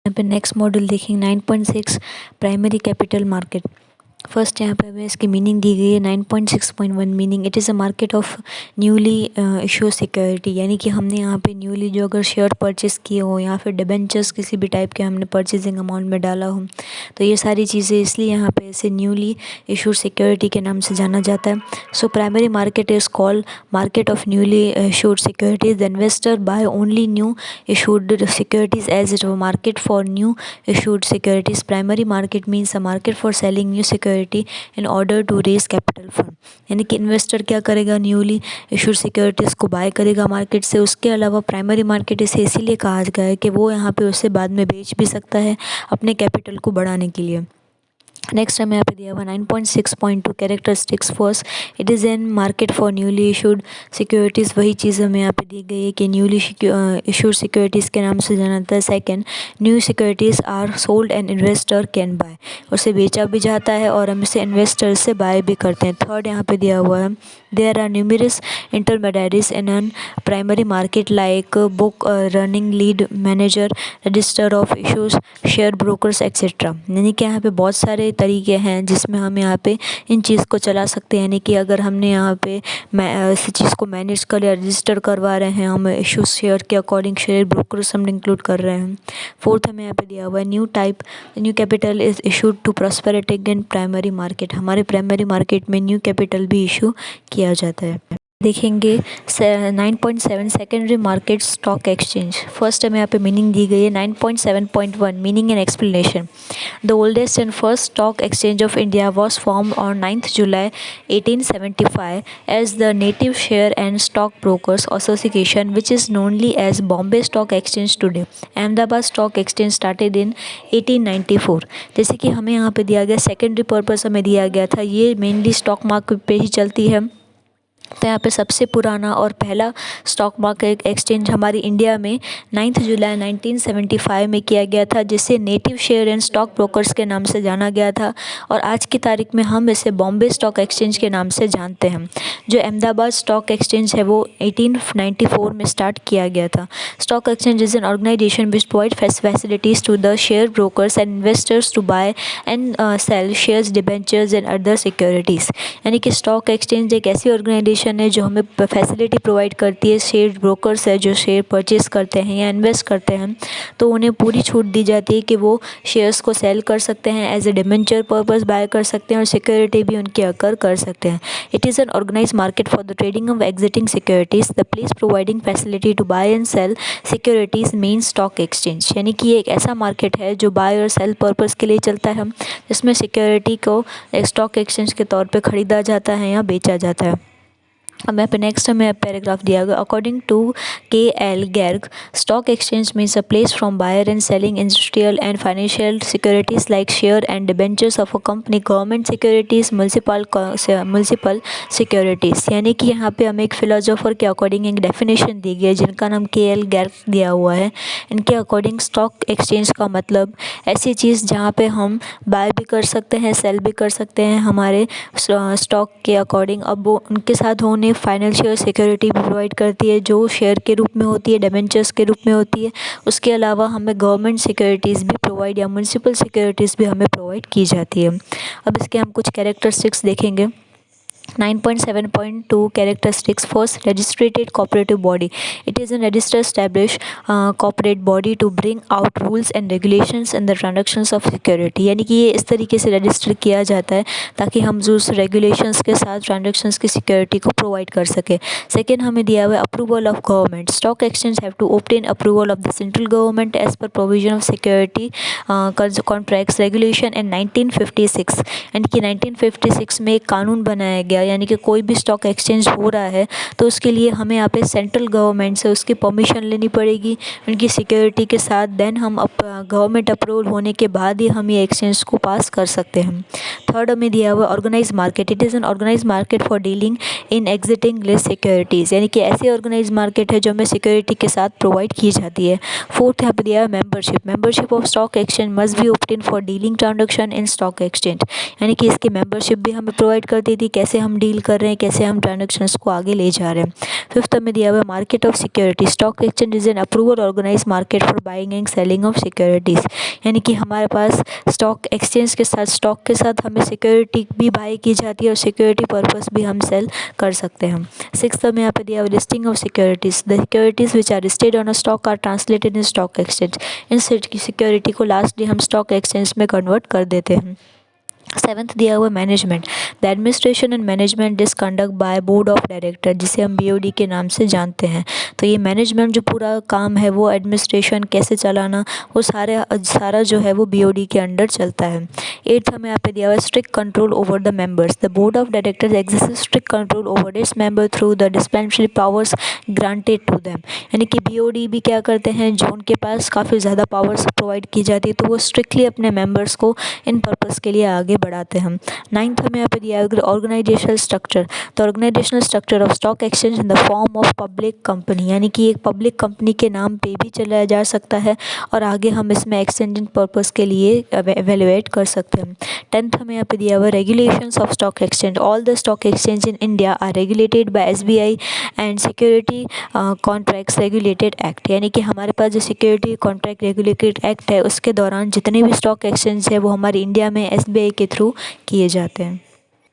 यहाँ पे next module देखेंगे 9.6 प्राइमरी कैपिटल मार्केट। फर्स्ट यहाँ पे हमें इसकी मीनिंग दी गई है 9.6.1 meaning it is a market of newly issue security, यानी कि हमने यहाँ पे न्यूली जो अगर शेयर परचेस किए हो या फिर डिबेंचर्स किसी भी टाइप के हमने परचेजिंग अमाउंट में डाला हो, तो ये सारी चीज़ें इसलिए यहाँ पे इसे न्यूली इशूड सिक्योरिटी के नाम से जाना जाता है। So primary market is called market of newly issued securities. The investor buy only new issued securities as it a market for new issued securities. Primary market means a market for selling new security in order to raise capital fund. यानी कि investor क्या करेगा, newly issued securities को bye करेगा market से। उसके अलावा primary market इसे इसीलिए कहा गया है कि वो यहाँ पे उससे बाद में बेच भी सकता है अपने कैपिटल को बढ़ाने के लिए। नेक्स्ट हमें यहाँ पे दिया हुआ 9.6.2 characteristics. First, it is N market for newly issued securities, वही चीज़ हमें यहाँ पे दी गई है कि न्यूली इशूड सिक्योरिटीज़ के नाम से जाना जाता है। Second, new securities are sold and investor can buy, उसे बेचा भी जाता है और हम इसे इन्वेस्टर से बाय भी करते हैं। थर्ड यहाँ पे दिया हुआ है there are numerous intermediaries in an primary market like book running, lead manager, register of issues, share brokers etcetera. यानी कि यहाँ पे बहुत सारे तरीके हैं जिसमें हम यहाँ पे इन चीज़ को चला सकते हैं। यानी कि अगर हमने यहाँ पे इस चीज़ को मैनेज कर या रजिस्टर करवा रहे हैं, हम इशूज शेयर के अकॉर्डिंग शेयर ब्रोकर्स हम इंक्लूड कर रहे हैं। फोर्थ हमें यहाँ पे दिया हुआ है new capital is issued to prosperity in primary market. हमारे प्राइमरी मार्केट में न्यू कैपिटल भी इशू किया जाता है। देखेंगे 9.7 secondary market stock exchange. First हमें यहाँ पे मीनिंग दी गई है 9.7.1 meaning and explanation. The oldest and first stock exchange of India was formed on 9th July 1875 as the native share and stock brokers association which is known as Bombay stock exchange today. Ahmedabad stock exchange started in 1894। जैसे कि हमें यहाँ पे दिया गया secondary purpose हमें दिया गया था, ये मेनली स्टॉक मार्केट पे ही चलती है। तो यहाँ पे सबसे पुराना और पहला स्टॉक मार्केट एक्सचेंज हमारी इंडिया में 9th July 1975 में किया गया था, जिसे native share and stock brokers के नाम से जाना गया था और आज की तारीख में हम इसे बॉम्बे स्टॉक एक्सचेंज के नाम से जानते हैं। जो अहमदाबाद स्टॉक एक्सचेंज है वो 1894 में स्टार्ट किया गया था। Stock exchange is an organisation which provide facilities to the share brokers and investors to buy and sell shares, debentures and other securities. यानी कि स्टॉक एक्सचेंज एक ऐसी ऑर्गेनाइजेशन है जो हमें फैसिलिटी प्रोवाइड करती है। शेयर ब्रोकर्स है जो शेयर परचेस करते हैं या इन्वेस्ट करते हैं, तो उन्हें पूरी छूट दी जाती है कि वो शेयर्स को सेल कर सकते हैं, as a debenture purpose buy कर सकते हैं और सिक्योरिटी भी उनकी अकर कर सकते हैं। It is an organise market for the trading of existing securities, the place providing facility to buy and sell securities mean stock exchange. यानी कि ये एक ऐसा मार्केट है जो बाय और सेल पर्पस के लिए चलता है, जिसमें सिक्योरिटी को स्टॉक एक्सचेंज के तौर पर खरीदा जाता है या बेचा जाता है। अब यहाँ पे नेक्स्ट हमें पैराग्राफ दिया गया according to K.L. Garg, stock exchange means a place from buyer and selling industrial and financial securities like share and debentures of a company, government securities, municipal securities. यानी कि यहाँ पे हमें एक फिलोसोफर के अकॉर्डिंग एक डेफिनेशन दी गई है जिनका नाम K.L. Garg दिया हुआ है। इनके अकॉर्डिंग स्टॉक एक्सचेंज का मतलब ऐसी चीज़ जहाँ पे हम बाय भी कर सकते हैं, सेल भी कर सकते हैं हमारे स्टॉक के अकॉर्डिंग। अब वो उनके साथ होने फाइनेंशियल सिक्योरिटी भी प्रोवाइड करती है जो शेयर के रूप में होती है, डिबेंचर्स के रूप में होती है। उसके अलावा हमें गवर्नमेंट सिक्योरिटीज़ भी प्रोवाइड या म्यूनसिपल सिक्योरिटीज़ भी हमें प्रोवाइड की जाती है। अब इसके हम कुछ कैरेक्टरिस्टिक्स देखेंगे। 9.7.2 characteristics. First, registered cooperative body. It is a registered established corporate body to bring out rules and regulations in the transactions of security. यानी कि ये इस तरीके से रजिस्टर किया जाता है ताकि हम उस रेगुलेशंस के साथ ट्रांजेक्शन्स की सिक्योरिटी को प्रोवाइड कर सके। सेकेंड हमें दिया हुआ है approval of government. Stock exchange have to obtain approval of the central government as per provision of security contracts regulation in 1956। यानी कि 1956 में एक कानून बनाया गया, यानी कि कोई भी स्टॉक एक्सचेंज हो रहा है तो उसके लिए हमें यहाँ पे सेंट्रल गवर्नमेंट से उसकी परमिशन लेनी पड़ेगी उनकी सिक्योरिटी के साथ। देन हम गवर्नमेंट अप्रूवल होने के बाद ही हम ये एक्सचेंज को पास कर सकते हैं। थर्ड हमें दिया हुआ organise market. It is an organise market for dealing in existing list securities. यानी कि ऐसी ऑर्गेनाइज मार्केट है जो हमें सिक्योरिटी के साथ प्रोवाइड की जाती है। फोर्थ यहाँ पे दिया है membership. Membership of stock exchange must be obtain for dealing transaction in stock exchange. यानी कि इसकी मेंबरशिप भी हमें प्रोवाइड करती थी। कैसे हम डील कर रहे हैं, कैसे हम ट्रांजेक्शन्स को आगे ले जा रहे हैं। फिफ्थ में दिया हुआ है market of security. Stock exchange is an approval organise market for buying and selling of securities, यानी कि हमारे पास स्टॉक एक्सचेंज के साथ, स्टॉक के साथ हमें सिक्योरिटी भी बाई की जाती है और सिक्योरिटी पर्पस भी हम सेल कर सकते हैं। सिक्स्थ में यहाँ पे दिया हुआ listing of securities. The securities which are listed on a stock are translated in stock exchange. इन सिक्योरिटी को लास्टली हम स्टॉक एक्सचेंज में कन्वर्ट कर देते हैं। सेवन्थ दिया हुआ management. The administration and management is conduct by board of director, जिसे हम BOD के नाम से जानते हैं। तो ये मैनेजमेंट जो पूरा काम है, वो एडमिनिस्ट्रेशन कैसे चलाना, वो सारा जो है वो BOD के अंडर चलता है। एट्थ हमें यहाँ पे दिया हुआ है strict control over the members. The board of directors exercise strict control over its members through the dispensary powers granted to them, यानी कि BOD भी क्या करते हैं, जो उनके पास काफ़ी ज़्यादा पावर्स प्रोवाइड की जाती है, तो वो स्ट्रिक्टली अपने मेंबर्स को इन पर्पस के लिए आगे बढ़ाते हैं। नाइन्थ हमें यहाँ पे दिया है organisational structure. The organisational structure of stock exchange in the form of public company, यानी कि एक पब्लिक कंपनी के नाम पे भी चलाया जा सकता है और आगे हम इसमें एक्सचेंजिंग पर्पस के लिए एवेल्युएट कर सकते हैं। टेंथ हमें यहाँ पे दिया हुआ regulations of stock exchange. All the stock exchange in India are regulated by SBI and security contracts regulated act, यानी कि हमारे पास जो सिक्योरिटी कॉन्ट्रैक्ट रेगुलेटेड एक्ट है, उसके दौरान जितने भी स्टॉक एक्सचेंज है वो हमारे इंडिया में SBI के थ्रू किए जाते हैं।